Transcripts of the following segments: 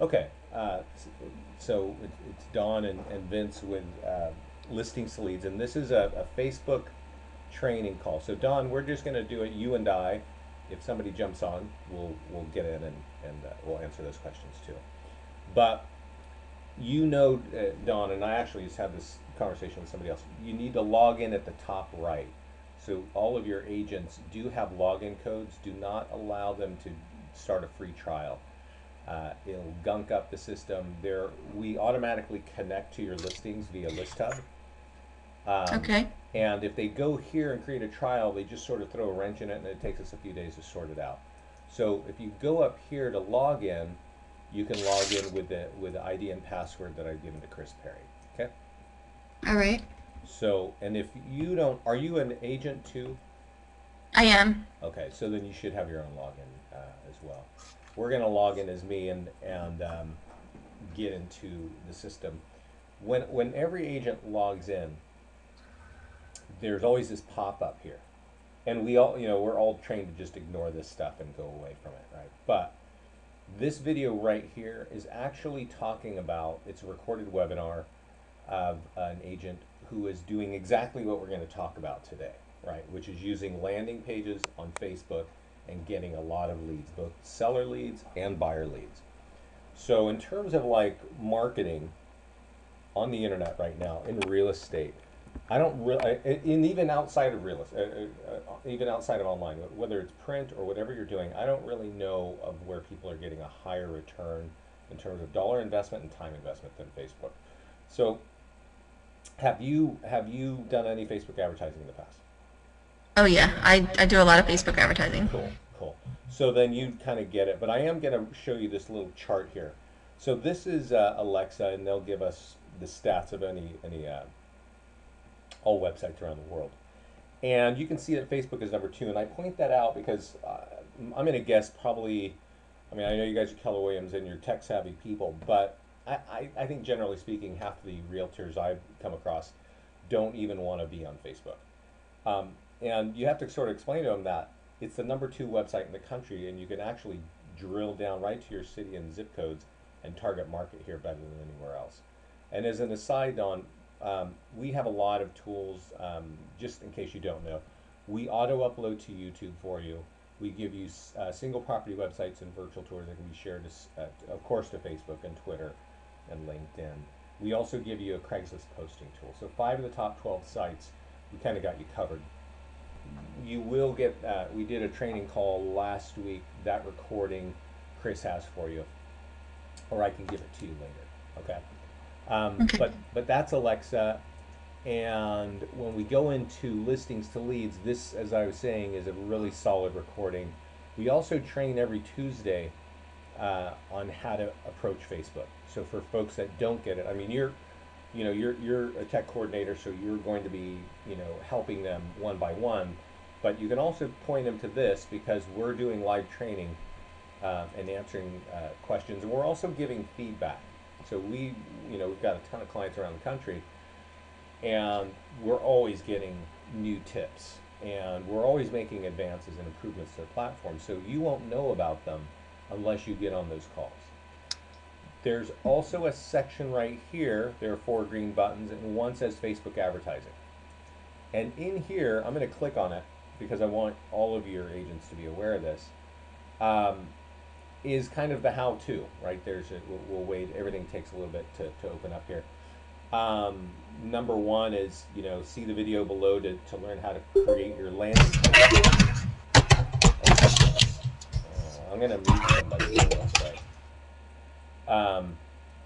Okay, so it's Dawn and Vince with listings to leads, and this is a Facebook training call. So Dawn, we're just going to do it, you and I. If somebody jumps on, we'll get in and we'll answer those questions too. But Dawn, and I actually just had this conversation with somebody else. You need to log in at the top right. So all of your agents do have login codes. Do not allow them to start a free trial. It'll gunk up the system. We automatically connect to your listings via List Hub. Um, Okay. and if they go here and create a trial, they just sort of throw a wrench in it, and it takes us a few days to sort it out. So if you go up here to log in, you can log in with the ID and password that I've given to Chris Perry. Okay. All right. So, and if you don't, are you an agent too? I am. Okay, so then you should have your own login as well. We're going to log in as me and get into the system. When every agent logs in, there's always this pop up here, and we're all trained to just ignore this stuff and go away from it, right? But this video right here is actually talking about, it's a recorded webinar of an agent who is doing exactly what we're going to talk about today, right? Which is using landing pages on Facebook and getting a lot of leads, both seller leads and buyer leads. So in terms of like marketing on the internet right now in real estate, I don't really, and even outside of real estate, even outside of online, whether it's print or whatever you're doing, I don't really know of where people are getting a higher return in terms of dollar investment and time investment than Facebook. So, have you done any Facebook advertising in the past? Oh yeah, I do a lot of Facebook advertising. Cool, cool. So then you kind of get it. But I am going to show you this little chart here. So this is Alexa, and they'll give us the stats of any all websites around the world. And you can see that Facebook is number 2. And I point that out because I'm going to guess probably, I mean, I know you guys are Keller Williams and you're tech savvy people, but I think generally speaking, half the realtors I've come across don't even want to be on Facebook. Um, and you have to sort of explain to them that it's the number 2 website in the country, and you can actually drill down right to your city and zip codes and target market here better than anywhere else. And as an aside, Don, we have a lot of tools, just in case you don't know. We auto upload to YouTube for you. We give you single property websites and virtual tours that can be shared, of course, to Facebook and Twitter and LinkedIn. We also give you a Craigslist posting tool. So 5 of the top 12 sites, we kind of got you covered. You will get, we did a training call last week. That recording Chris has for you, or I can give it to you later. Okay. Okay. But that's Alexa. And when we go into listings to leads, this, as I was saying, is a really solid recording. We also train every Tuesday on how to approach Facebook. So for folks that don't get it, I mean, you're a tech coordinator, so you're going to be, helping them one by one. But you can also point them to this because we're doing live training and answering questions, and we're also giving feedback. So we've got a ton of clients around the country, and we're always getting new tips, and we're always making advances and improvements to the platform. So you won't know about them unless you get on those calls. There's also a section right here. There are 4 green buttons, and one says Facebook advertising. And in here, I'm going to click on it because I want all of your agents to be aware of this. Is kind of the how-to, right? We'll wait. Everything takes a little bit to open up here. Number 1 is, see the video below to learn how to create your landing page. I'm going to mute somebody real quick.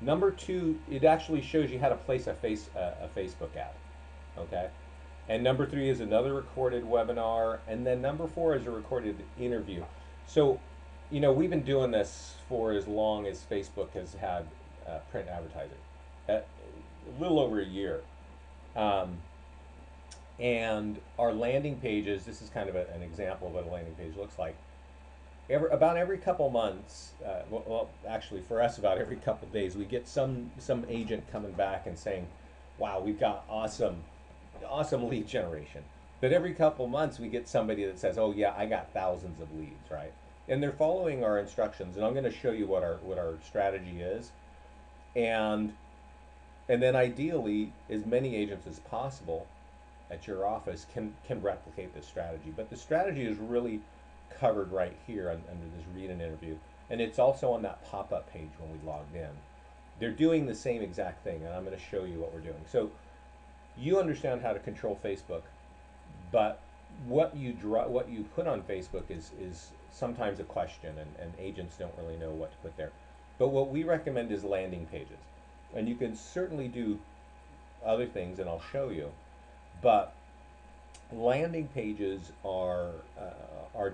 Number 2, it actually shows you how to place a Facebook ad. Okay. And number 3 is another recorded webinar. And then number 4 is a recorded interview. So, we've been doing this for as long as Facebook has had print advertising, a little over a year. And our landing pages, this is kind of an example of what a landing page looks like. About every couple months, well, actually for us about every couple days, we get some agent coming back and saying, wow, we've got awesome lead generation. But every couple months we get somebody that says, oh yeah, I got thousands of leads, right? and they're following our instructions. And I'm going to show you what our strategy is, and then ideally, as many agents as possible at your office can replicate this strategy. But the strategy is really covered right here under this read an interview, and it's also on that pop-up page when we logged in. They're doing the same exact thing, and I'm going to show you what we're doing. So you understand how to control Facebook, but what you put on Facebook is sometimes a question, and agents don't really know what to put there. But what we recommend is landing pages, and you can certainly do other things, and I'll show you. But landing pages are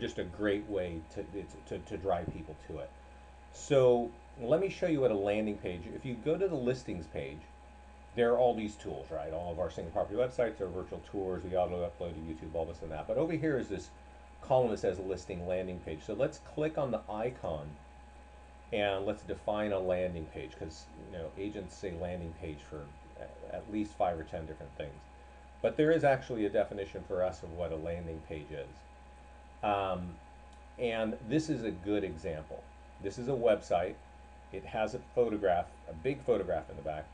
just a great way to drive people to it. So let me show you what a landing page. If you go to the listings page, there are all these tools, right? All of our single property websites are virtual tours. We auto upload to YouTube, all this and that. But over here is this column that says listing landing page. So let's click on the icon and let's define a landing page, because agents say landing page for at least 5 or 10 different things. But there is actually a definition for us of what a landing page is. And this is a good example. This is a website. It has a photograph, a big photograph in the back.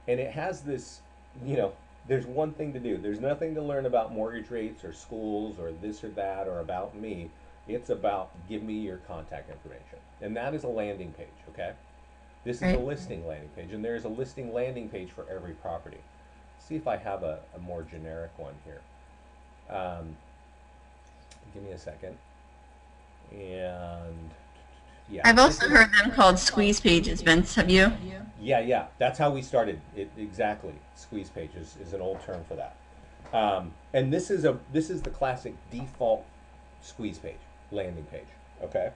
And it has this, there's one thing to do. There's nothing to learn about mortgage rates or schools or this or that or about me. It's about give me your contact information. And that is a landing page, okay? This is a listing landing page. And there's a listing landing page for every property. See if I have a more generic one here. Give me a second. And yeah. I've also heard them called squeeze pages, Vince. Have you? Yeah. That's how we started it exactly. Squeeze page is an old term for that. And this is the classic default squeeze page, landing page. Okay.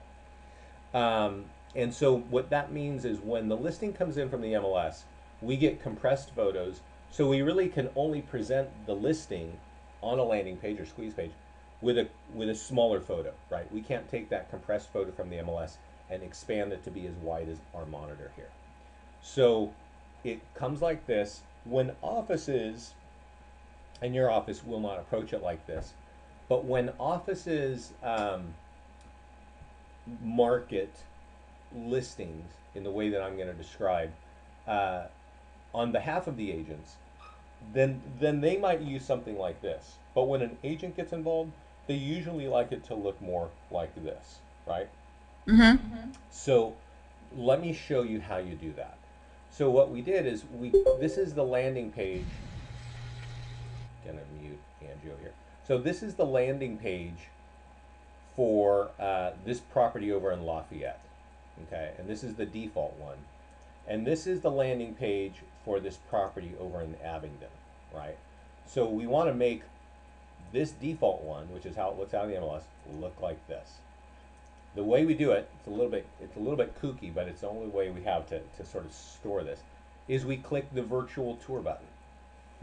And so what that means is when the listing comes in from the MLS, we get compressed photos. So we really can only present the listing on a landing page or squeeze page with a smaller photo, right? We can't take that compressed photo from the MLS and expand it to be as wide as our monitor here. So it comes like this. When offices, and your office will not approach it like this, but when offices market listings in the way that I'm going to describe on behalf of the agents, then they might use something like this. But when an agent gets involved, they usually like it to look more like this, right? Mm-hmm. So let me show you how you do that. So what we did is this is the landing page. Gonna mute Angie over here. So this is the landing page for this property over in Lafayette, okay? And this is the default one. And this is the landing page for this property over in Abingdon, right? So we want to make this default one, which is how it looks out of the MLS, look like this. The way we do it, it's a little bit kooky, but it's the only way we have to sort of store this, is we click the virtual tour button.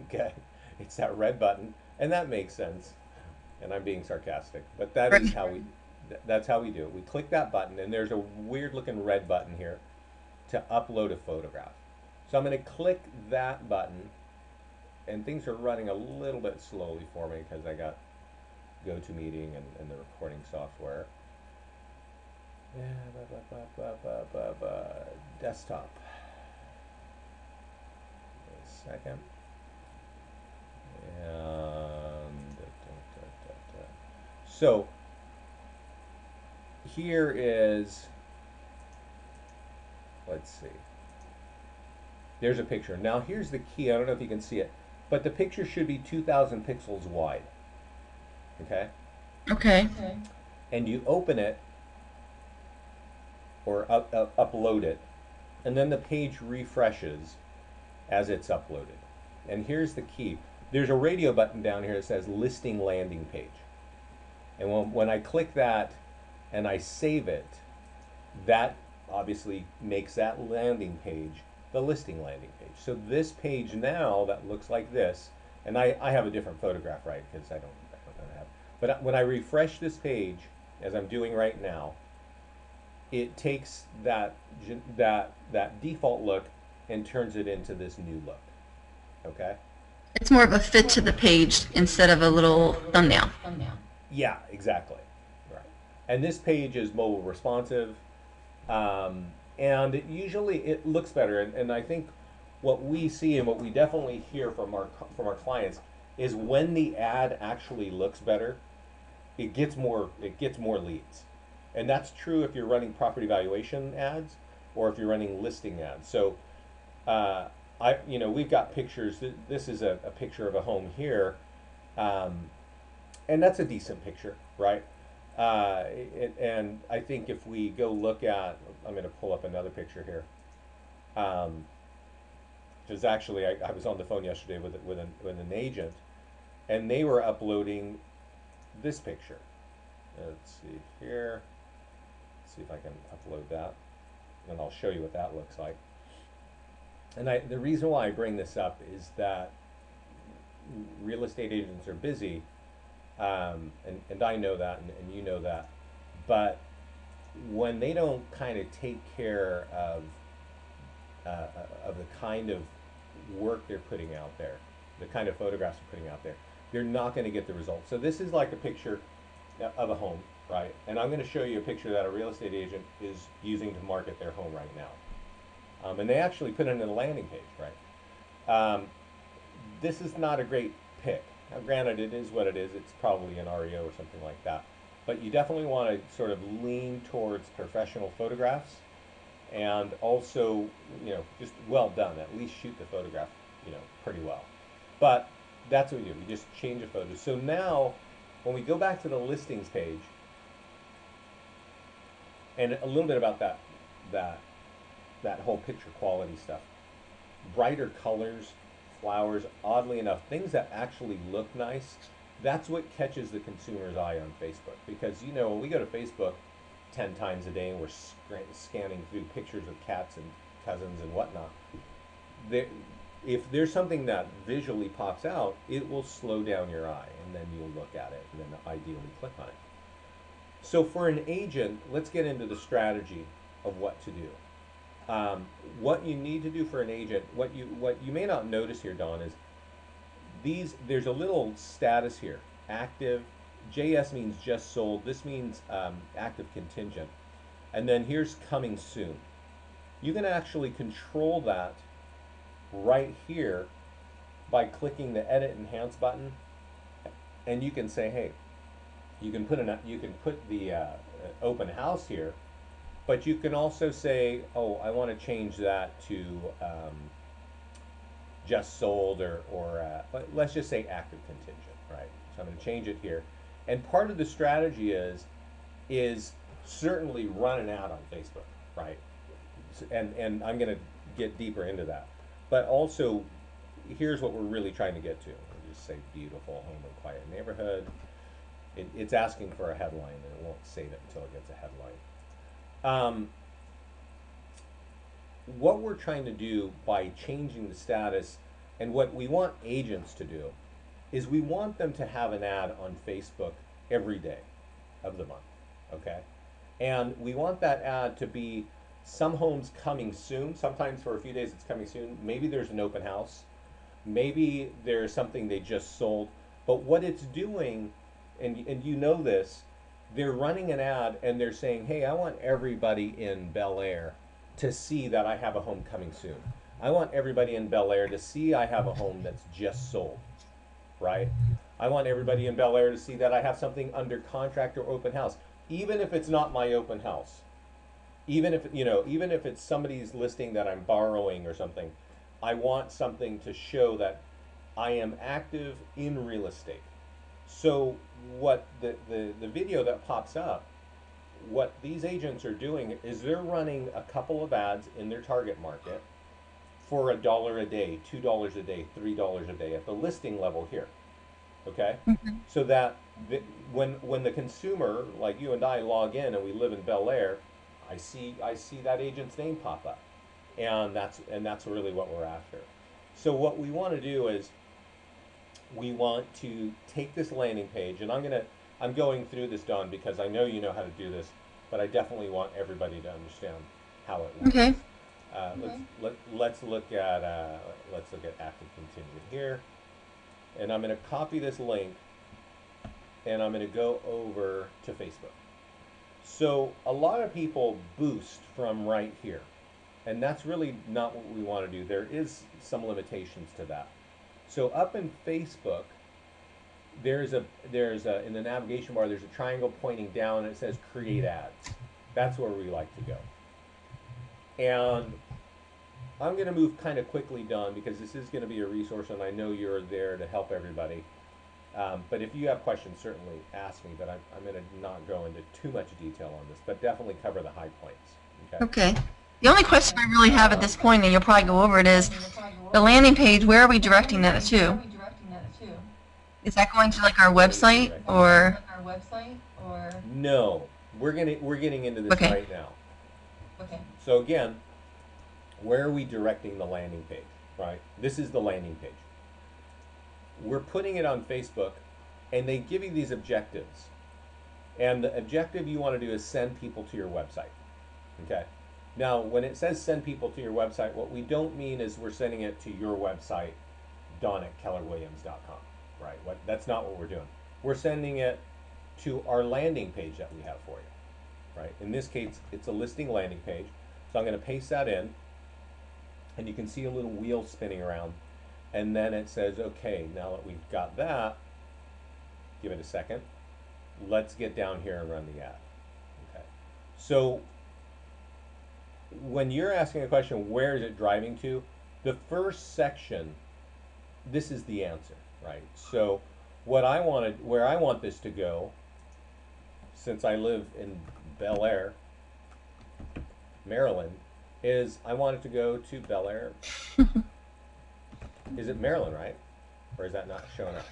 Okay, it's that red button, and that makes sense. And I'm being sarcastic, but that is how that's how we do it. We click that button, and there's a weird looking red button here to upload a photograph. So I'm going to click that button, and things are running a little bit slowly for me because I got GoToMeeting and the recording software. Desktop. A second. And so here is, let's see. There's a picture. Now here's the key. I don't know if you can see it, but the picture should be 2,000 pixels wide. Okay? Okay. And you open it or upload it, and then the page refreshes as it's uploaded. And here's the key. There's a radio button down here that says listing landing page. And when I click that and I save it, that obviously makes that landing page the listing landing page. So this page now that looks like this, and I have a different photograph, right, because I don't have, but when I refresh this page, as I'm doing right now, it takes that default look and turns it into this new look. Okay? It's more of a fit to the page instead of a little thumbnail. Yeah, exactly. Right. And this page is mobile responsive, and it looks better. And I think what we see and what we definitely hear from our clients is when the ad actually looks better, it gets more leads, and that's true if you're running property valuation ads or if you're running listing ads. So uh, we've got pictures. This is a picture of a home here, um, and that's a decent picture, right? And I think if we go look at, I'm going to pull up another picture here. Um, because actually, I was on the phone yesterday with an agent, and they were uploading this picture. Let's see here. Let's see if I can upload that, and I'll show you what that looks like. And the reason why I bring this up is that real estate agents are busy, and I know that, and you know that. But when they don't kind of take care of the kind of work they're putting out there, the kind of photographs they're putting out there, you're not going to get the results. So this is like a picture of a home, right? And I'm going to show you a picture that a real estate agent is using to market their home right now. And they actually put it in a landing page, right? This is not a great pick. Now, granted, it is what it is. It's probably an REO or something like that. But you definitely want to sort of lean towards professional photographs, and also, just well done. At least shoot the photograph, pretty well. But that's what we do. We just change a photo. So now, when we go back to the listings page, and a little bit about that that whole picture quality stuff, brighter colors, flowers, oddly enough, things that actually look nice, that's what catches the consumer's eye on Facebook. Because, when we go to Facebook 10 times a day and we're scanning through pictures of cats and cousins and whatnot, there, if there's something that visually pops out, it will slow down your eye, and then you'll look at it and then ideally click on it. So for an agent, let's get into the strategy of what to do. What you need to do for an agent, what you may not notice here, Don, is there's a little status here. Active, JS means just sold. This means active contingent. And then here's coming soon. You can actually control that right here by clicking the edit enhance button, and you can say, hey, you can put the open house here, but you can also say, oh, I want to change that to just sold, or let's just say active contingent, right? So I'm going to change it here. And part of the strategy is certainly run an ad on Facebook, right? And I'm going to get deeper into that. But also, here's what we're really trying to get to. We'll just say beautiful home and quiet neighborhood. It's asking for a headline, and it won't save it until it gets a headline. What we're trying to do by changing the status, and what we want agents to do, is we want them to have an ad on Facebook every day of the month, okay? And we want that ad to be some homes coming soon. Sometimes for a few days it's coming soon. Maybe there's an open house. Maybe there's something they just sold. But what it's doing, and you know this, they're running an ad and they're saying, hey, I want everybody in Bel Air to see that I have a home coming soon. I want everybody in Bel Air to see I have a home that's just sold, right? I want everybody in Bel Air to see that I have something under contract or open house, even if it's not my open house. Even if it's somebody's listing that I'm borrowing or something, I want something to show that I am active in real estate. So what the video that pops up, what these agents are doing is they're running a couple of ads in their target market for $1 a day, $2 a day, $3 a day at the listing level here. Okay? So that when the consumer, like you and I, log in and we live in Bel Air, I see that agent's name pop up. And that's really what we're after. So what we want to do is we want to take this landing page, and I'm going through this, Dawn, because I know you know how to do this, but I definitely want everybody to understand how it works. Okay. Let's look at active contingent here, and I'm going to copy this link, and I'm going to go over to Facebook. So a lot of people boost from right here, and that's really not what we want to do. There is some limitations to that. So up in Facebook, there's a in the navigation bar there's a triangle pointing down and it says create ads. That's where we like to go. And I'm going to move kind of quickly, Don, because this is going to be a resource, and I know you're there to help everybody. But if you have questions, certainly ask me. But I'm going to not go into too much detail on this, but definitely cover the high points. Okay. Okay. The only question I really have at this point, and you'll probably go over it, is the landing page, where are we directing that to? Is that going to like our Where are we website directing? or? No, we're getting into this Okay. right now. So again, where are we directing the landing page? Right. This is the landing page. We're putting it on Facebook, and they give you these objectives. And the objective you want to do is send people to your website. Okay. Now, when it says send people to your website, what we don't mean is we're sending it to your website, don@kellerwilliams.com, right? That's not what we're doing. We're sending it to our landing page that we have for you, right? In this case, it's a listing landing page. So I'm going to paste that in, and you can see a little wheel spinning around. And then it says, okay, now that we've got that, give it a second. Let's get down here and run the ad. Okay. So when you're asking a question, where is it driving to? The first section, this is the answer, right? So where I want this to go, since I live in Bel Air, Maryland, is I want it to go to Bel Air. Is it Maryland, right? Or is that not showing up?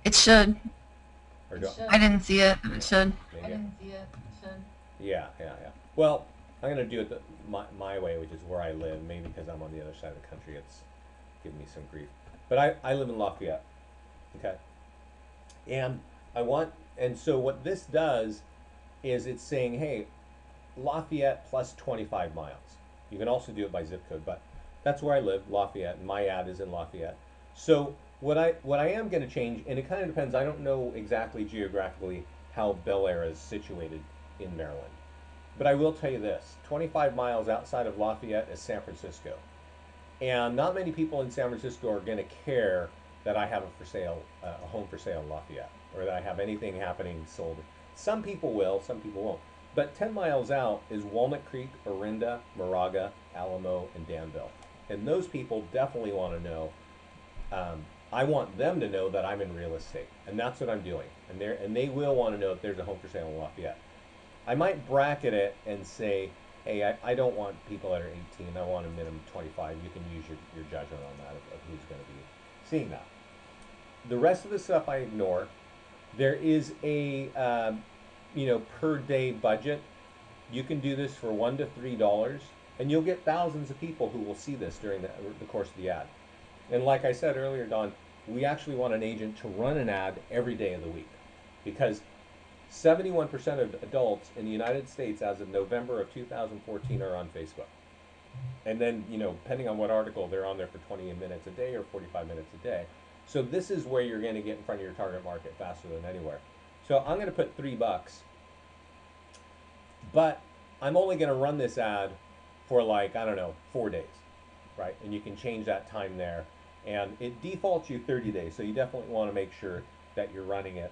It should. Or do I didn't see it, but it should. maybe yeah. Well, I'm going to do it my way, which is where I live. Maybe because I'm on the other side of the country, it's giving me some grief. But I live in Lafayette. Okay. And so what this does is it's saying, hey, Lafayette plus 25 miles. You can also do it by zip code, but that's where I live, Lafayette, and my ad is in Lafayette. So what I am going to change, and it kind of depends, I don't know exactly geographically how Bel Air is situated in Maryland. But I will tell you this, 25 miles outside of Lafayette is San Francisco. And not many people in San Francisco are going to care that I have a home for sale in Lafayette, or that I have anything happening sold. Some people will, some people won't. But 10 miles out is Walnut Creek, Orinda, Moraga, Alamo, and Danville. And those people definitely want to know. I want them to know that I'm in real estate, and that's what I'm doing. And they will want to know if there's a home for sale in Lafayette. I might bracket it and say, hey, I don't want people that are 18. I want a minimum 25. You can use your judgment on that of who's going to be seeing that. The rest of the stuff I ignore. There is a per day budget. You can do this for $1 to $3, and you'll get thousands of people who will see this during the course of the ad. And like I said earlier, Don, we actually want an agent to run an ad every day of the week, because 71% of adults in the United States as of November of 2014 are on Facebook. And then, depending on what article, they're on there for 20 minutes a day or 45 minutes a day. So this is where you're going to get in front of your target market faster than anywhere. So I'm going to put $3, but I'm only going to run this ad for 4 days, right? And you can change that time there. And it defaults you 30 days. So you definitely want to make sure that you're running it,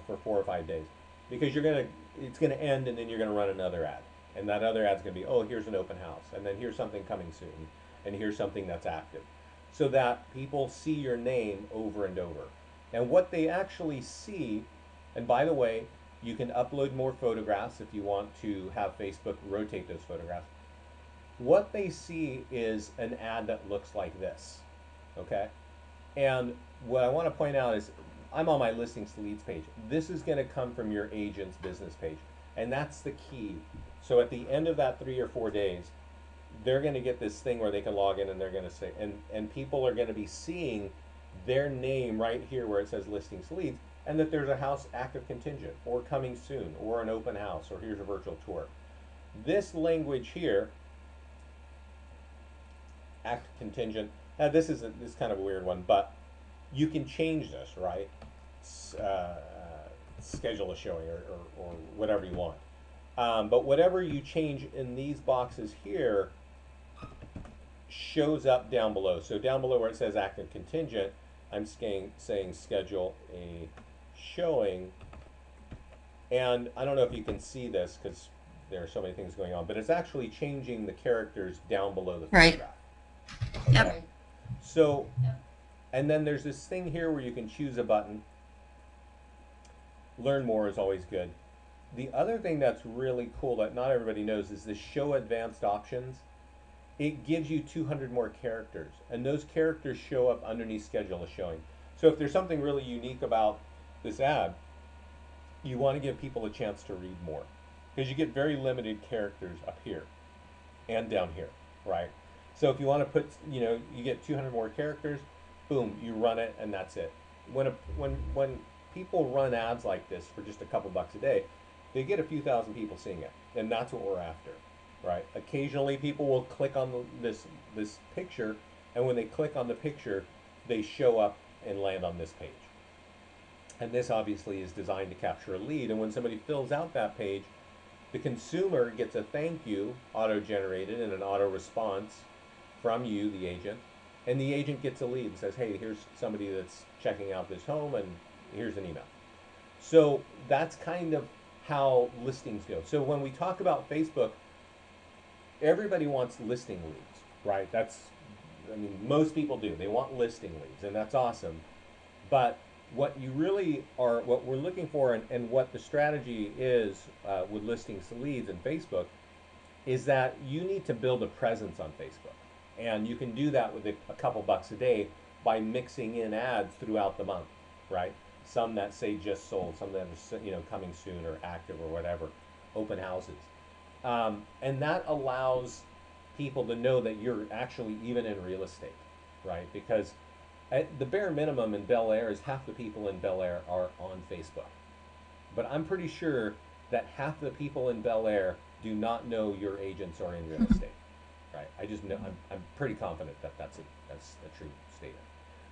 for 4 or 5 days, because it's going to end, and then you're going to run another ad. And that other ad's going to be, oh, here's an open house, and then here's something coming soon, and here's something that's active, so that people see your name over and over. And what they actually see, and by the way, you can upload more photographs if you want to have Facebook rotate those photographs. What they see is an ad that looks like this, okay? And what I want to point out is, I'm on my listings to leads page. This is going to come from your agent's business page, and that's the key. So at the end of that 3 or 4 days, they're going to get this thing where they can log in, and they're going to say, and people are going to be seeing their name right here where it says listings to leads, and that there's a house active contingent, or coming soon, or an open house, or here's a virtual tour. This language here, active contingent, now this is kind of a weird one, but you can change this, right? Schedule a showing or whatever you want. But whatever you change in these boxes here shows up down below. So down below where it says active contingent, I'm saying schedule a showing. And I don't know if you can see this because there are so many things going on, but it's actually changing the characters down below the Right. photograph. Yep. Okay. So, and then there's this thing here where you can choose a button. Learn more is always good. The other thing that's really cool that not everybody knows is the show advanced options. It gives you 200 more characters, and those characters show up underneath schedule a showing. So if there's something really unique about this ad, you want to give people a chance to read more because you get very limited characters up here and down here, right? So if you want to put, you get 200 more characters, boom, you run it and that's it. When people run ads like this for just a couple bucks a day, they get a few thousand people seeing it, and that's what we're after, right? Occasionally people will click on this picture, and when they click on the picture, they show up and land on this page. And this obviously is designed to capture a lead, and when somebody fills out that page, the consumer gets a thank you auto-generated and an auto response from you, the agent, and the agent gets a lead and says, hey, here's somebody that's checking out this home, and here's an email. So that's kind of how listings go. So when we talk about Facebook, everybody wants listing leads, right? Most people do. They want listing leads, and that's awesome. But what we're looking for, and what the strategy is with listings to leads in Facebook, is that you need to build a presence on Facebook. And you can do that with a couple bucks a day by mixing in ads throughout the month, right? Some that say just sold, some that are coming soon or active or whatever, open houses. And that allows people to know that you're actually even in real estate, right? Because at the bare minimum in Bel Air is half the people in Bel Air are on Facebook. But I'm pretty sure that half the people in Bel Air do not know your agents are in real estate, right? I just know, I'm pretty confident that that's a true statement.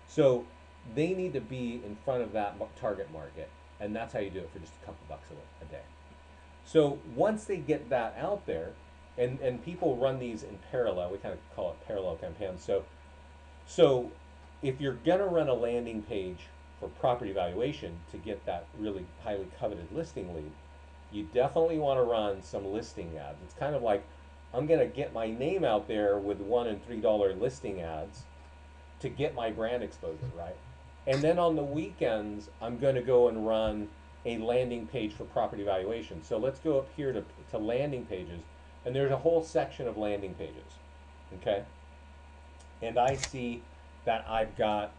So they need to be in front of that target market, and that's how you do it for just a couple bucks a day. So once they get that out there, and people run these in parallel, we kind of call it parallel campaigns. So if you're gonna run a landing page for property valuation to get that really highly coveted listing lead, you definitely want to run some listing ads. It's kind of like, I'm gonna get my name out there with $1 and $3 listing ads to get my brand exposure, right? And then on the weekends, I'm gonna go and run a landing page for property valuation. So let's go up here to landing pages, and there's a whole section of landing pages, okay? And I see that I've got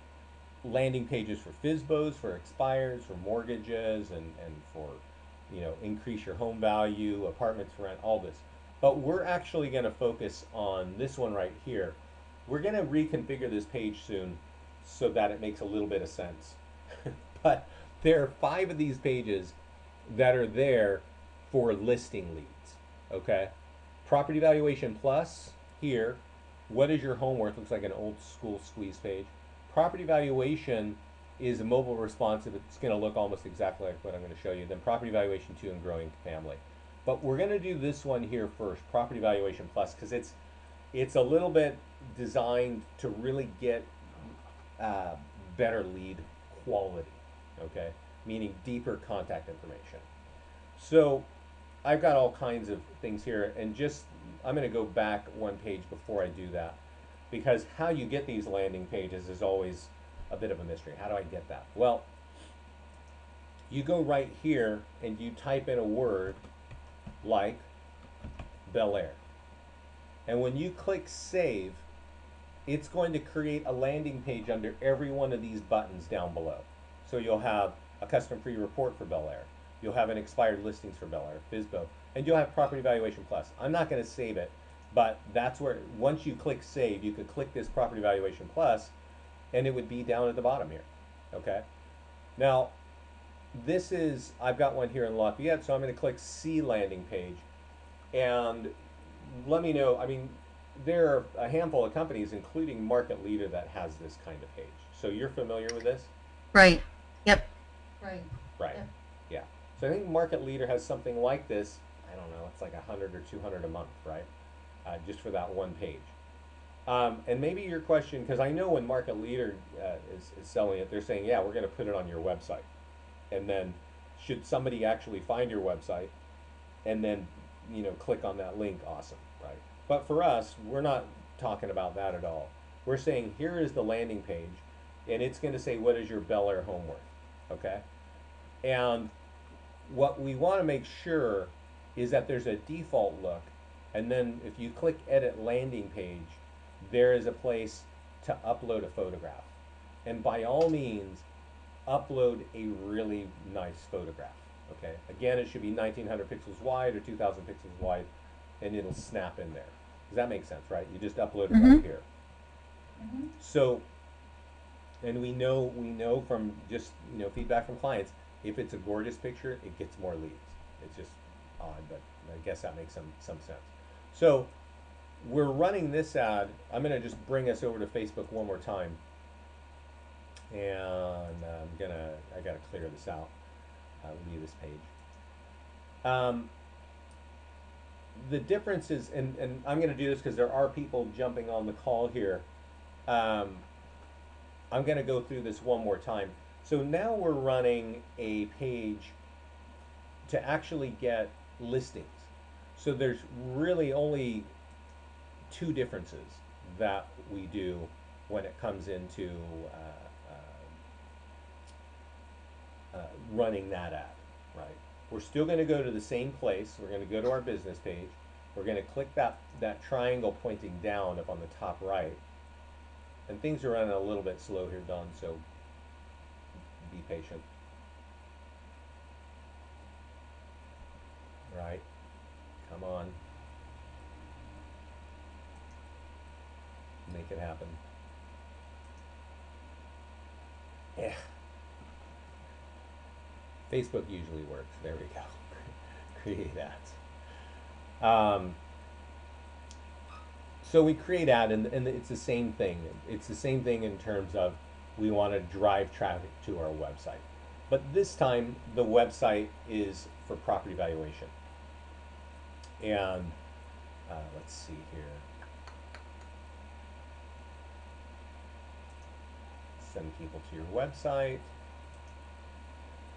landing pages for FSBOs, for expires, for mortgages, and for, increase your home value, apartments for rent, all this. But we're actually gonna focus on this one right here. We're gonna reconfigure this page soon so that it makes a little bit of sense. But there are 5 of these pages that are there for listing leads, okay? Property Valuation Plus, here, what is your home worth? Looks like an old school squeeze page. Property Valuation is mobile responsive. It's gonna look almost exactly like what I'm gonna show you. Then Property Valuation 2 and Growing Family. But we're gonna do this one here first, Property Valuation Plus, because it's a little bit designed to really get better lead quality, okay? Meaning deeper contact information. So I've got all kinds of things here, and I'm going to go back one page before I do that, because how you get these landing pages is always a bit of a mystery. How do I get that? Well, you go right here and you type in a word like Bel Air. And when you click save, it's going to create a landing page under every one of these buttons down below. So you'll have a custom free report for Bel Air. You'll have an expired listings for Bel Air, FSBO, and you'll have Property Valuation Plus. I'm not going to save it, but that's where, once you click save, you could click this Property Valuation Plus, and it would be down at the bottom here, okay? Now, I've got one here in Lafayette, so I'm going to click See Landing Page, and let me know, there are a handful of companies, including Market Leader, that has this kind of page. So you're familiar with this? Right. Yep. Right. Right. Yeah. Yeah. So I think Market Leader has something like this. I don't know. it's like 100 or 200 a month, right? Just for that one page. And maybe your question, because I know when Market Leader is selling it, they're saying, yeah, we're going to put it on your website. And then should somebody actually find your website and then, click on that link, awesome, right? But for us, we're not talking about that at all. We're saying here is the landing page, and it's going to say, what is your Bel Air home worth, okay? And what we want to make sure is that there's a default look, and then if you click edit landing page, there is a place to upload a photograph. And by all means, upload a really nice photograph, okay? Again, it should be 1900 pixels wide or 2000 pixels wide, and it'll snap in there. Does that make sense, right? You just upload it right here. So, and we know from just, feedback from clients, if it's a gorgeous picture, it gets more leads. It's just odd, but I guess that makes some sense. So we're running this ad. I'm going to just bring us over to Facebook one more time. And I got to clear this out. Leave this page. The difference is, and I'm going to do this because there are people jumping on the call here. I'm going to go through this one more time. So now we're running a page to actually get listings. So there's really only two differences that we do when it comes into running that ad, right? We're still going to go to the same place. We're going to go to our business page. We're going to click that triangle pointing down up on the top right. And things are running a little bit slow here, Don, so be patient. Right, come on. Make it happen. Yeah. Facebook usually works. There we go. Create ads. So we create ad, and it's the same thing. It's the same thing in terms of we want to drive traffic to our website. But this time, the website is for property valuation. And let's see here. Send people to your website.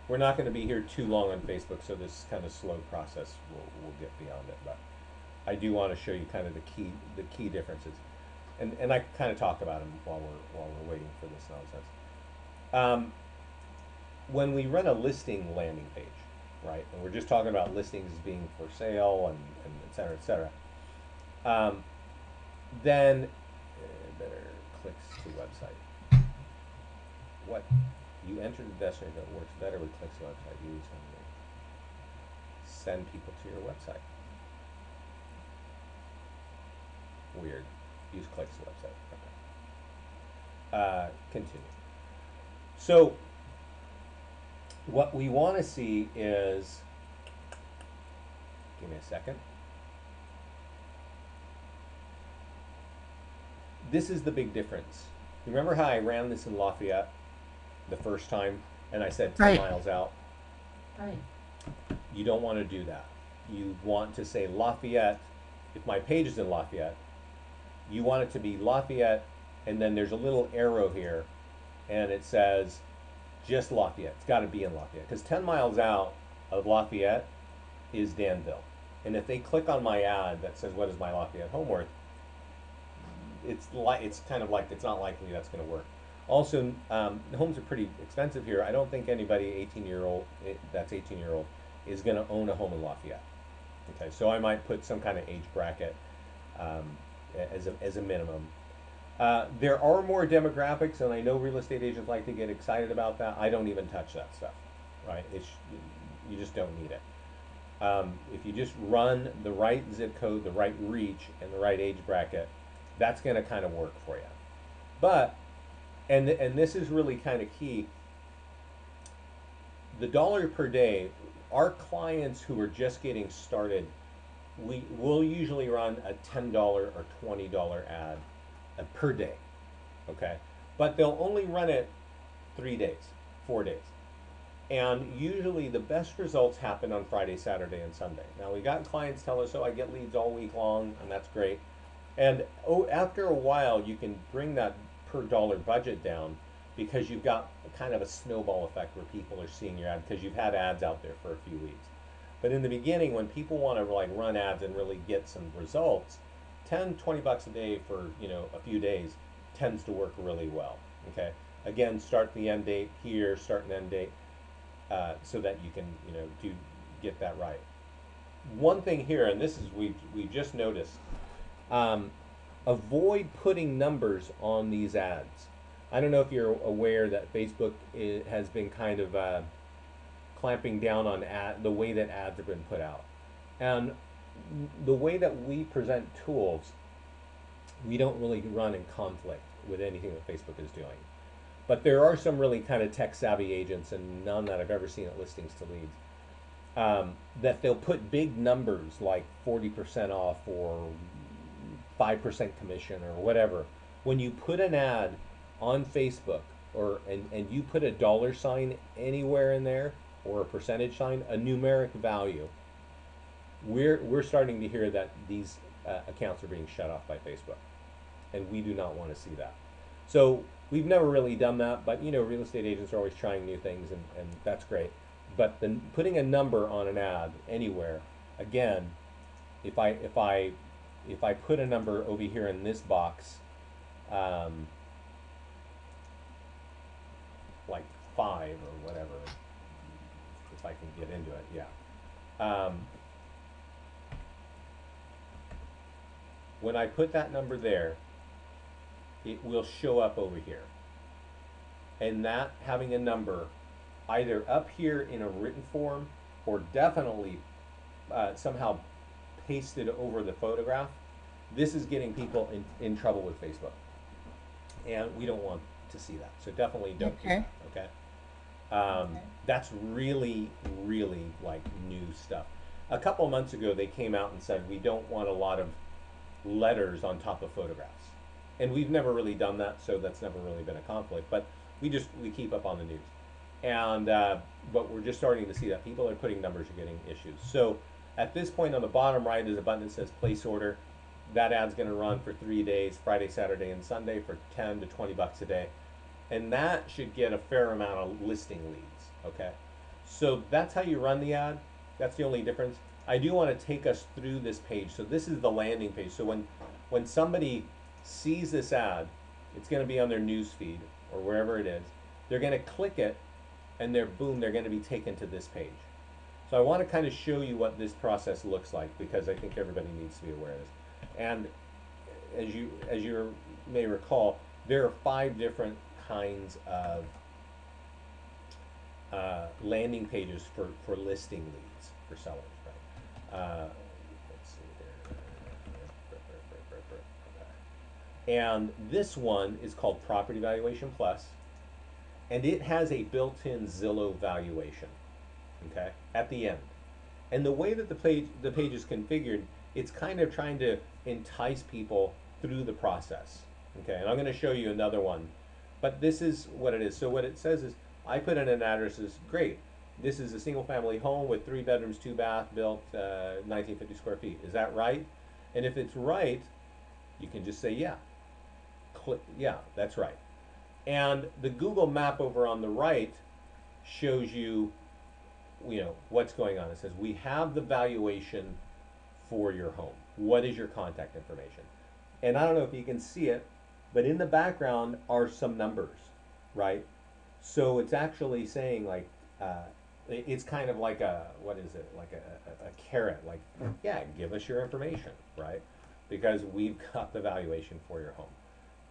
We're not going to be here too long on Facebook, so this kind of slow process we'll get beyond it. But I do want to show you kind of the key differences, and I kind of talk about them while we're waiting for this nonsense. When we run a listing landing page, right, and we're just talking about listings being for sale and et cetera, then better clicks to website. What you enter the destination that works better with clicks to website. Use send people to your website. Weird. Use clicks to website. Okay. Continue. So what we want to see is, give me a second. This is the big difference. Remember how I ran this in Lafayette the first time and I said 10 miles out? Right. You don't want to do that. You want to say Lafayette. If my page is in Lafayette, you want it to be Lafayette, and then there's a little arrow here and it says just Lafayette. It's got to be in Lafayette, because 10 miles out of Lafayette is Danville. And if they click on my ad that says, what is my Lafayette home worth, it's kind of like, it's not likely that's going to work. Also, the homes are pretty expensive here. I don't think anybody 18-year-old is going to own a home in Lafayette. Okay, so I might put some kind of age bracket as a minimum. There are more demographics, and I know real estate agents like to get excited about that. I don't even touch that stuff, right? You just don't need it. If you just run the right zip code, the right reach, and the right age bracket, that's going to kind of work for you. But, and this is really kind of key, the dollar per day, our clients who are just getting started, we'll usually run a $10 or $20 ad per day, okay? But they'll only run it 3 days, 4 days. And usually the best results happen on Friday, Saturday, and Sunday. Now we got clients tell us, oh, I get leads all week long, and that's great. And after a while, you can bring that per dollar budget down because you've got kind of a snowball effect where people are seeing your ad because you've had ads out there for a few weeks. But in the beginning, when people want to like run ads and really get some results, 10, 20 bucks a day for, a few days tends to work really well. Okay. Again, start the end date here, start and end date, so that you can, get that right. One thing here, and this is we just noticed, um, avoid putting numbers on these ads. I don't know if you're aware that Facebook has been kind of clamping down on the way that ads have been put out. And the way that we present tools, we don't really run in conflict with anything that Facebook is doing. But there are some really kind of tech savvy agents, and none that I've ever seen at Listings to Leads, that they'll put big numbers like 40% off or 5% commission or whatever. When you put an ad on Facebook and you put a dollar sign anywhere in there or a percentage sign, a numeric value, we're starting to hear that these accounts are being shut off by Facebook, and we do not want to see that. So we've never really done that, but real estate agents are always trying new things, and that's great. But putting a number on an ad anywhere, again, if I put a number over here in this box, like 5 or whatever, if I can get into it, yeah. When I put that number there, it will show up over here. And that having a number either up here in a written form or definitely somehow pasted over the photograph, this is getting people in trouble with Facebook. And we don't want to see that. So definitely don't do that, okay? That's really, really like new stuff. A couple of months ago, they came out and said, we don't want a lot of letters on top of photographs. And we've never really done that, so that's never really been a conflict. But we keep up on the news. And, but we're just starting to see that people are putting numbers are getting issues. So at this point on the bottom right is a button that says place order. That ad's going to run for 3 days, Friday, Saturday, and Sunday for 10 to 20 bucks a day. And that should get a fair amount of listing leads, okay? So that's how you run the ad. That's the only difference. I do want to take us through this page. So this is the landing page. So when somebody sees this ad, it's going to be on their news feed or wherever it is. They're going to click it, and they're going to be taken to this page. So I want to kind of show you what this process looks like, because I think everybody needs to be aware of this. And as you may recall, there are 5 different kinds of landing pages for listing leads for sellers, right? Let's see here. And this one is called Property Valuation Plus, and it has a built-in Zillow valuation, okay, at the end. And the way that the page is configured, it's kind of trying to entice people through the process, okay? And I'm going to show you another one, but this is what it is. So what it says is, I put in an address is great. This is a single-family home with 3 bedrooms, 2 bath, built 1950 square feet. Is that right? And if it's right, you can just say yeah. Click, yeah, that's right. And the Google map over on the right shows you, what's going on. It says we have the valuation for your home. What is your contact information? And I don't know if you can see it, but in the background are some numbers, right? So it's actually saying like, it's kind of like what is it? Like a carrot, like, yeah, give us your information, right? Because we've got the valuation for your home.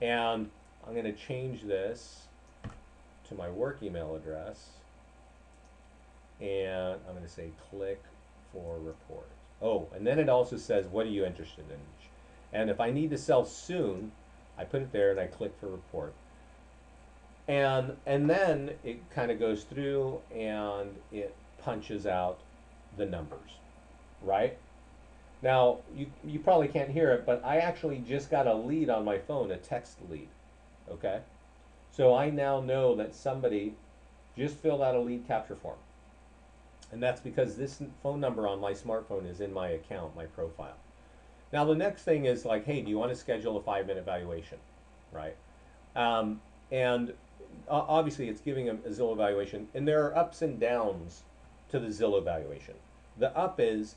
And I'm going to change this to my work email address, and I'm going to say click for report. Oh, and then it also says, what are you interested in? And if I need to sell soon, I put it there and I click for report. And then it kind of goes through and it punches out the numbers, right? Now, you probably can't hear it, but I actually just got a lead on my phone, a text lead, okay? So I now know that somebody just filled out a lead capture form. And that's because this phone number on my smartphone is in my account, my profile. Now the next thing is like, hey, do you want to schedule a 5-minute valuation, right? And obviously it's giving a Zillow valuation, and there are ups and downs to the Zillow valuation. The up is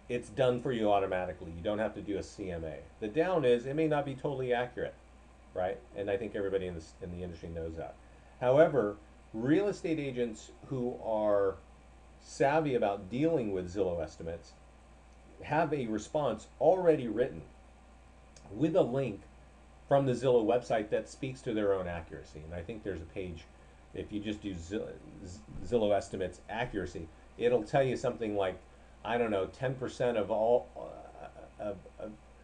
it's done for you automatically. You don't have to do a CMA. The down is it may not be totally accurate, right? And I think everybody in the industry knows that. However, real estate agents who are savvy about dealing with Zillow estimates have a response already written with a link from the Zillow website that speaks to their own accuracy. And I think there's a page, if you just do Zillow estimates accuracy, it'll tell you something like, I don't know, 10% of all,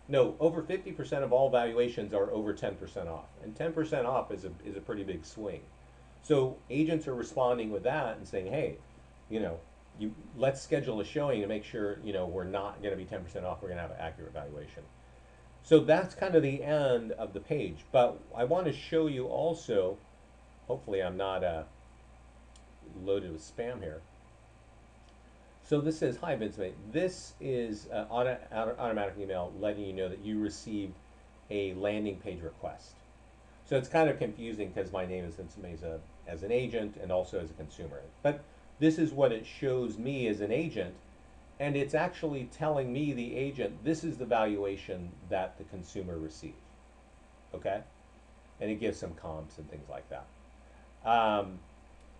no, over 50% of all valuations are over 10% off. And 10% off is a pretty big swing. So agents are responding with that and saying, hey, let's schedule a showing to make sure, we're not going to be 10% off. We're going to have an accurate valuation. So that's kind of the end of the page. But I want to show you also, hopefully I'm not loaded with spam here. So this says, hi Vincent, this is automatic email letting you know that you received a landing page request. So it's kind of confusing because my name is Vincent Meza as an agent and also as a consumer. But this is what it shows me as an agent, and it's actually telling me, the agent, this is the valuation that the consumer received. Okay? And it gives some comps and things like that.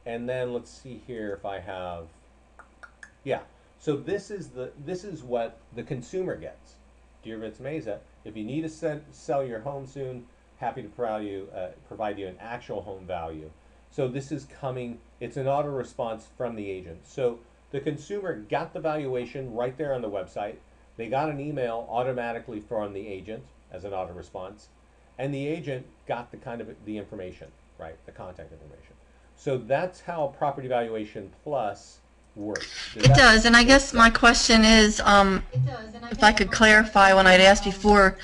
And then let's see here if I have, yeah. So this is what the consumer gets. Dear Vince Meza, if you need to sell your home soon, happy to provide you an actual home value. So this is coming, it's an auto response from the agent. So the consumer got the valuation right there on the website. They got an email automatically from the agent as an auto response. And the agent got the information, right? The contact information. So that's how Property Valuation Plus works. It does, and I guess my question is, if I could clarify when I'd asked before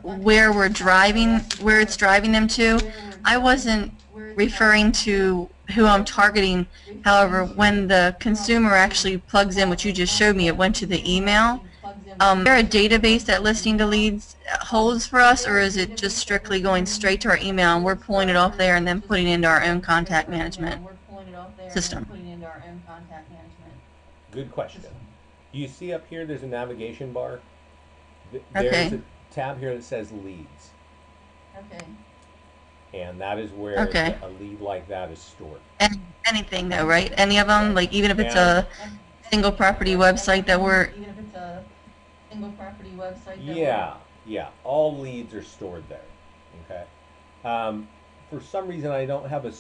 where it's driving them to. I wasn't referring to who I'm targeting. However, when the consumer actually plugs in what you just showed me, it went to the email. Is there a database that Listing to Leads holds for us, or is it just strictly going straight to our email and we're pulling it off there and then putting it into our own contact management system? Good question. Do you see up here there's a navigation bar? Okay. There's a tab here that says leads. Okay. And that is where Okay. a lead like that is stored. Anything though, right? Any of them? Like even if it's a single property website that we're... Even if it's a single property website that Yeah. All leads are stored there. Okay. For some reason I don't have a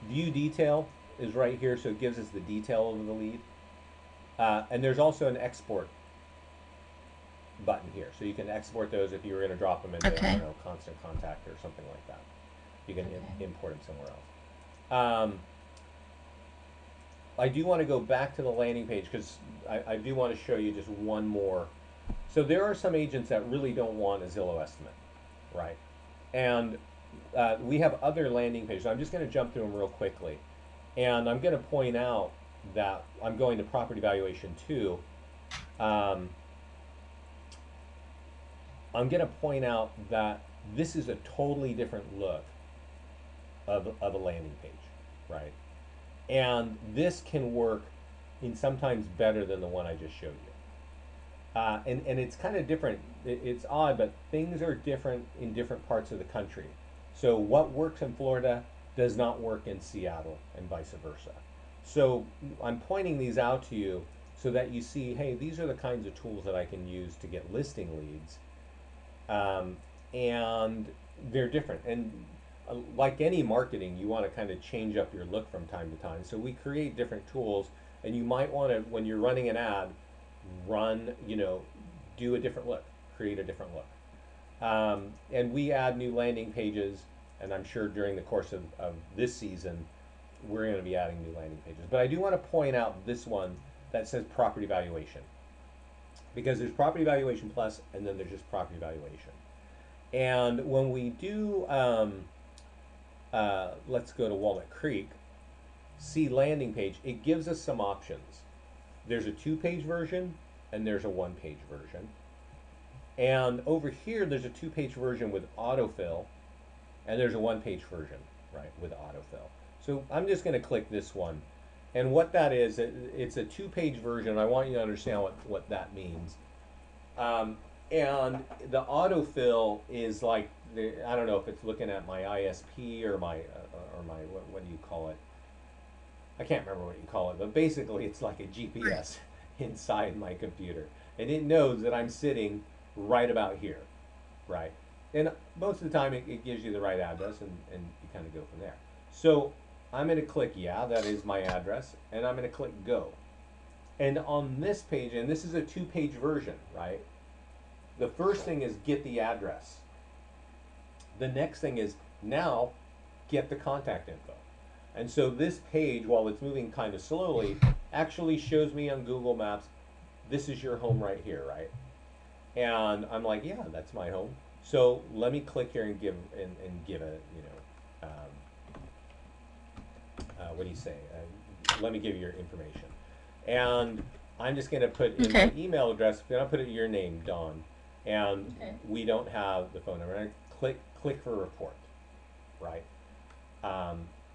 view detail is right here, so it gives us the detail of the lead. And there's also an export button here, so you can export those if you were going to drop them into I don't know, Constant Contact or something like that. You can import them somewhere else. I do want to go back to the landing page because I do want to show you just one more. So there are some agents that really don't want a Zillow estimate, right? And we have other landing pages. I'm just going to jump through them real quickly. And I'm going to point out that I'm going to Property Valuation 2. I'm going to point out that this is a totally different look of a landing page, right? And this can work in sometimes better than the one I just showed you. And it's kind of different. It's odd, but things are different in different parts of the country. So what works in Florida does not work in Seattle and vice versa. So I'm pointing these out to you so that you see, hey, these are the kinds of tools that I can use to get listing leads. And they're different. And like any marketing, you want to kind of change up your look from time to time. So we create different tools, and you might want to, when you're running an ad, do a different look, create a different look. And we add new landing pages, and I'm sure during the course of this season, we're going to be adding new landing pages. But I do want to point out this one that says Property Valuation, because there's Property Valuation Plus, and then there's just Property Valuation. And when we do let's go to Walnut Creek, see landing page, it gives us some options. There's a 2-page version and there's a 1-page version. And over here, there's a 2-page version with autofill, and there's a 1-page version, right, with autofill. So I'm just going to click this one. And what that is, it's a 2-page version. I want you to understand what that means. And the autofill is like, I don't know if it's looking at my ISP or my what do you call it? I can't remember what you call it, but basically it's like a GPS inside my computer. And it knows that I'm sitting right about here, right? And most of the time it gives you the right address, and you kind of go from there. So I'm going to click, yeah, that is my address, and I'm going to click go. And on this page, and this is a 2-page version, right? The first thing is get the address. The next thing is now get the contact info. And so this page, while it's moving kind of slowly, actually shows me on Google Maps, this is your home right here, right? And I'm like, yeah, that's my home. So let me click here and give a, what do you say? Let me give you your information. And I'm just going to put in my email address. Then I'll put it your name, Dawn. And we don't have the phone number. And I click for report, right?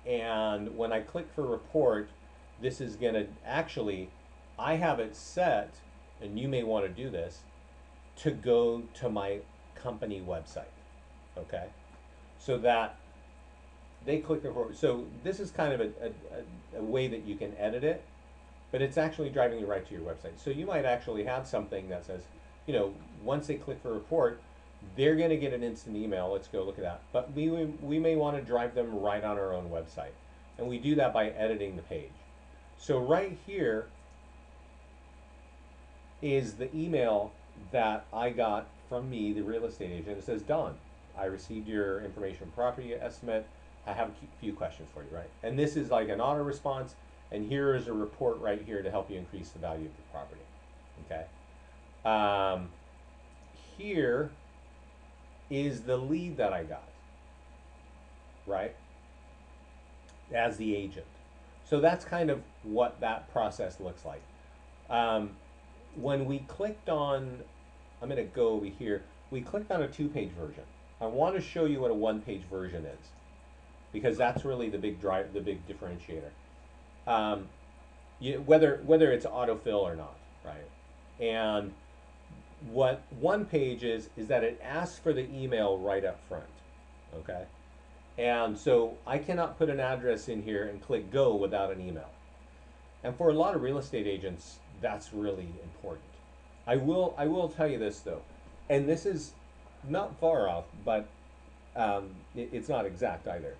And when I click for report, this is going to actually, I have it set, and you may want to do this, to go to my company website, okay? So that they click report. So this is kind of a way that you can edit it, but it's actually driving you right to your website. So you might actually have something that says, once they click for report, they're going to get an instant email. Let's go look at that. But we may want to drive them right on our own website. And we do that by editing the page. So right here is the email that I got from me, the real estate agent. It says, Don, I received your information property estimate. I have a few questions for you, right? And this is like an auto response. And here is a report right here to help you increase the value of the property, okay? Here is the lead that I got, right, as the agent. So that's kind of what that process looks like. When we clicked on, I'm going to go over here, we clicked on a 2-page version. I want to show you what a 1-page version is, because that's really the big differentiator. Whether it's autofill or not, right? And what 1-page is that it asks for the email right up front, okay? And so I cannot put an address in here and click go without an email. And for a lot of real estate agents, that's really important. I will tell you this though, and this is not far off, but it's not exact either.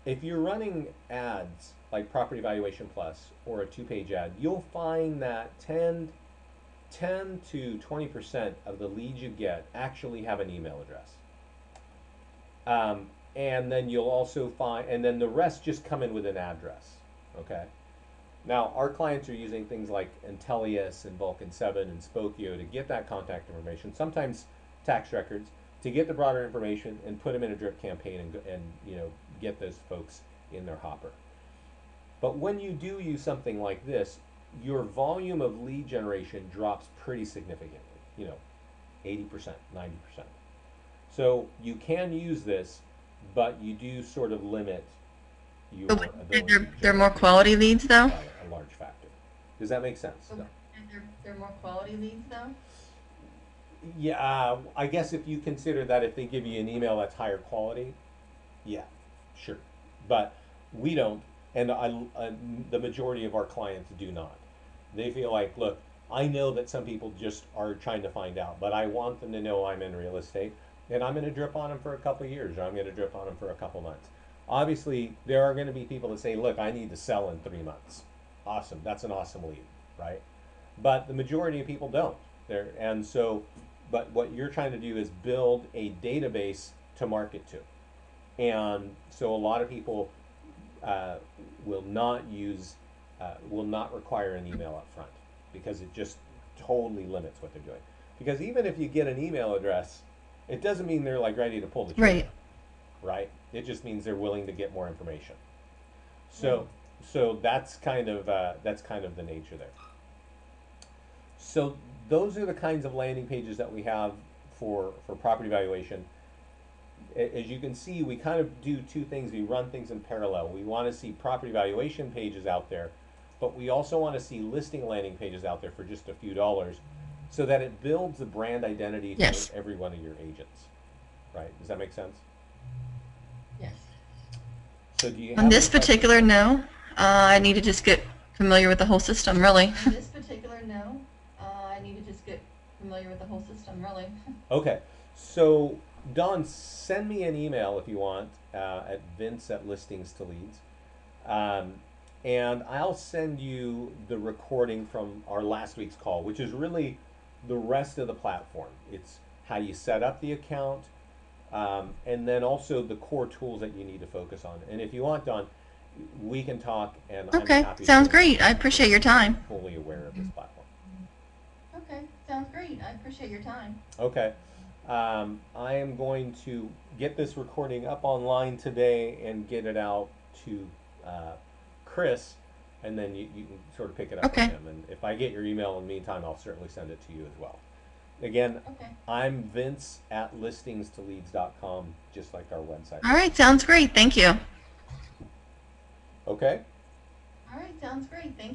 If you're running ads like Property Valuation Plus or a 2-page ad, you'll find that 10 to 20% of the leads you get actually have an email address. And then you'll also find, and then the rest just come in with an address, okay? Now, our clients are using things like Intellius and Vulcan 7 and Spokio to get that contact information, sometimes tax records, to get the broader information and put them in a drip campaign and get those folks in their hopper. But when you do use something like this, your volume of lead generation drops pretty significantly, 80%, 90%. So you can use this, but you do sort of limit your ability. They're more quality leads though? By a large factor. Does that make sense? So they're more quality leads though? Yeah, I guess if you consider that if they give you an email that's higher quality, yeah, sure. But we don't, and the majority of our clients do not. They feel like, look, I know that some people just are trying to find out, but I want them to know I'm in real estate, and I'm going to drip on them for a couple of years, or I'm going to drip on them for a couple months. Obviously, there are going to be people that say, look, I need to sell in 3 months. Awesome, that's an awesome lead, right? But the majority of people don't. But what you're trying to do is build a database to market to. And so a lot of people will not require an email up front, because it just totally limits what they're doing. Because even if you get an email address, it doesn't mean they're like ready to pull the trigger. Right. right? It just means they're willing to get more information. So, so that's kind of the nature there. So those are the kinds of landing pages that we have for property valuation. As you can see, we kind of do two things. We run things in parallel. We want to see property valuation pages out there, but we also want to see listing landing pages out there for just a few dollars, so that it builds a brand identity Yes. for every one of your agents. Right? Does that make sense? Yes. So do you On have this any questions? particular, no. I need to just get familiar with the whole system, really. In this particular, no. I need to just get familiar with the whole system, really. Okay, so Don, send me an email if you want at vince@listings to leads, and I'll send you the recording from our last week's call, which is really the rest of the platform. It's how you set up the account, and then also the core tools that you need to focus on. And if you want, Don, we can talk, and I'm Okay, happy sounds to great. I appreciate your time. fully aware of this platform. Okay, sounds great. I appreciate your time. Okay. I am going to get this recording up online today and get it out to Chris, and then you can sort of pick it up Okay. from him. And if I get your email in the meantime, I'll certainly send it to you as well. Again, Okay. I'm vince@listingstoleads.com, just like our website. All right, sounds great. Thank you. Okay? All right, sounds great. Thank